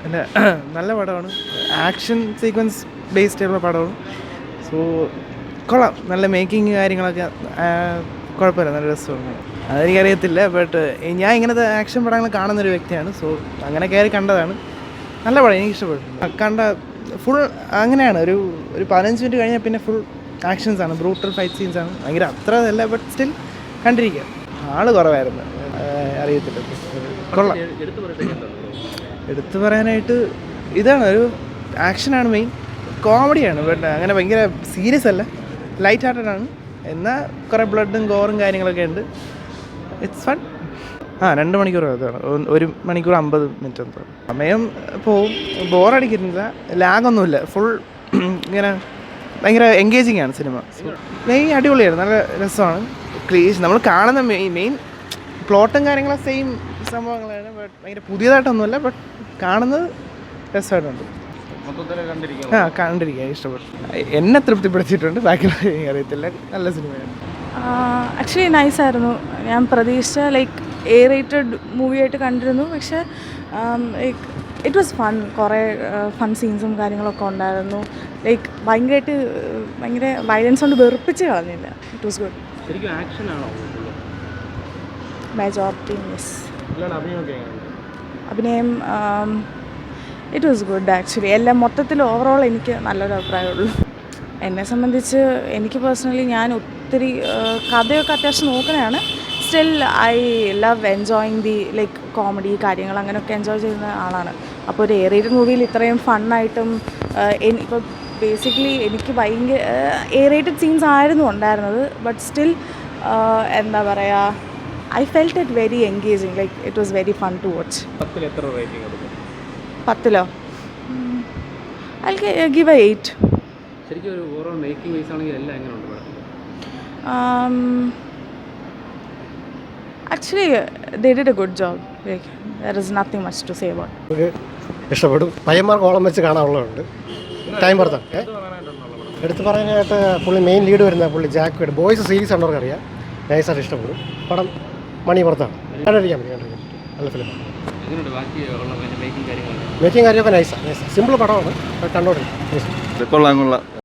അല്ല നല്ല പടമാണ്, ആക്ഷൻ സീക്വൻസ് ബേസ്ഡ് ആയിട്ടുള്ള പടമാണ്. സോ കൊള്ളാം, നല്ല മേക്കിങ് കാര്യങ്ങളൊക്കെ കുഴപ്പമില്ല, നല്ല രസമാണ്. അതെനിക്കറിയത്തില്ല, ബട്ട് ഞാൻ ഇങ്ങനത്തെ ആക്ഷൻ പടങ്ങൾ കാണുന്നൊരു വ്യക്തിയാണ്. സോ അങ്ങനെ കയറി കണ്ടതാണ്. നല്ല പടം, എനിക്ക് ഇഷ്ടപ്പെട്ടു. കണ്ട ഫുൾ അങ്ങനെയാണ്, ഒരു 15 മിനിറ്റ് കഴിഞ്ഞാൽ പിന്നെ ഫുൾ ആക്ഷൻസാണ്, ബ്രൂട്ടൽ ഫൈറ്റ് സീൻസാണ്. ഭയങ്കര അത്ര അല്ല, ബട്ട് സ്റ്റിൽ കണ്ടിരിക്കുക. ആള് കുറവായിരുന്നു, അറിയത്തില്ല. കൊള്ളാം. എടുത്തു പറയാനായിട്ട് ഇതാണ്, ഒരു ആക്ഷനാണ് മെയിൻ, കോമഡിയാണ്. ബട്ട് അങ്ങനെ ഭയങ്കര സീരിയസ് അല്ല, ലൈറ്റ് ഹാർട്ടഡ് ആണ്. എന്നാൽ കുറേ ബ്ലഡും ഗോറും കാര്യങ്ങളൊക്കെ ഉണ്ട്. It's fun. 2 മണിക്കൂർ, അതാണ് 1 മണിക്കൂർ 50 മിനിറ്റ് എന്തോ സമയം പോവും. ബോറടിക്കുന്നില്ല, ലാഗൊന്നുമില്ല, ഫുൾ ഇങ്ങനെ ഭയങ്കര എൻഗേജിങ് ആണ് സിനിമ. മെയിൻ അടിപൊളിയാണ്, നല്ല രസമാണ്. നമ്മൾ കാണുന്ന മെയിൻ പ്ലോട്ടും കാര്യങ്ങളും സെയിം സംഭവങ്ങളാണ്. ബട്ട് ഭയങ്കര പുതിയതായിട്ടൊന്നുമല്ല, ബട്ട് കാണുന്നത് രസമായിട്ടുണ്ട്. കണ്ടിരിക്കാൻ ഇഷ്ടപ്പെട്ടു, എന്നെ തൃപ്തിപ്പെടുത്തിയിട്ടുണ്ട്. ബാക്കിയുള്ള അറിയത്തില്ല, നല്ല സിനിമയാണ്. ആക്ച്വലി നൈസായിരുന്നു. ഞാൻ പ്രതീക്ഷിച്ച ലൈക്ക് A-rated മൂവിയായിട്ട് കണ്ടിരുന്നു. പക്ഷേ ലൈക്ക് ഇറ്റ് വാസ് ഫൺ. കുറേ ഫൺ സീൻസും കാര്യങ്ങളൊക്കെ ഉണ്ടായിരുന്നു. ലൈക്ക് ഭയങ്കര വയലൻസ് കൊണ്ട് വെറുപ്പിച്ച് കളഞ്ഞില്ല. It was good. Majority miss അഭിനയം ഇറ്റ് വാസ് ഗുഡ് ആക്ച്വലി. എല്ലാം മൊത്തത്തിൽ ഓവറോൾ എനിക്ക് നല്ലൊരു അഭിപ്രായമുള്ളൂ. എന്നെ സംബന്ധിച്ച് എനിക്ക് പേഴ്സണലി ഞാൻ ഒത്തിരി കഥയൊക്കെ അത്യാവശ്യം നോക്കുന്നതാണ്. Still I love enjoying the like comedy കാര്യങ്ങൾ അങ്ങനെയൊക്കെ എൻജോയ് ചെയ്യുന്ന ആളാണ്. അപ്പോൾ ഒരു A-rated മൂവിയിൽ ഇത്രയും ഫണ്ണായിട്ടും ഇപ്പോൾ ബേസിക്കലി എനിക്ക് ഭയങ്കര A-rated സീൻസ് ആയിരുന്നു ഉണ്ടായിരുന്നത്. ബട്ട് സ്റ്റിൽ എന്താ പറയുക, I felt it very engaging. Like it was very fun to watch. 10-ലോ I give a 8. Actually, they did a good job. Like, there is nothing much to say about it. ഇഷ്ടപ്പെടും. പയ്യന്മാർക്ക് ഓളം വെച്ച് കാണാനുള്ളതുണ്ട്. Time പുറത്താണ് എടുത്ത് പറയാനായിട്ട്. പുള്ളി main lead വരുന്ന പുള്ളി ജാക്ക്. ബോയ്സ് സീരീസ് ഉള്ളവർക്ക് അറിയാം. നൈസായിട്ട് ഇഷ്ടപ്പെടും. പടം മണി പുറത്താണ്, കണ്ടിരിക്കാൻ പറ്റും. നല്ല ഫിലിമാണ്. മേക്കിംഗ് കാര്യമൊക്കെ നൈസാണ്. സിമ്പിൾ പടമാണ്, കണ്ടോണ്ടിരിക്കും. കൊള്ളാം.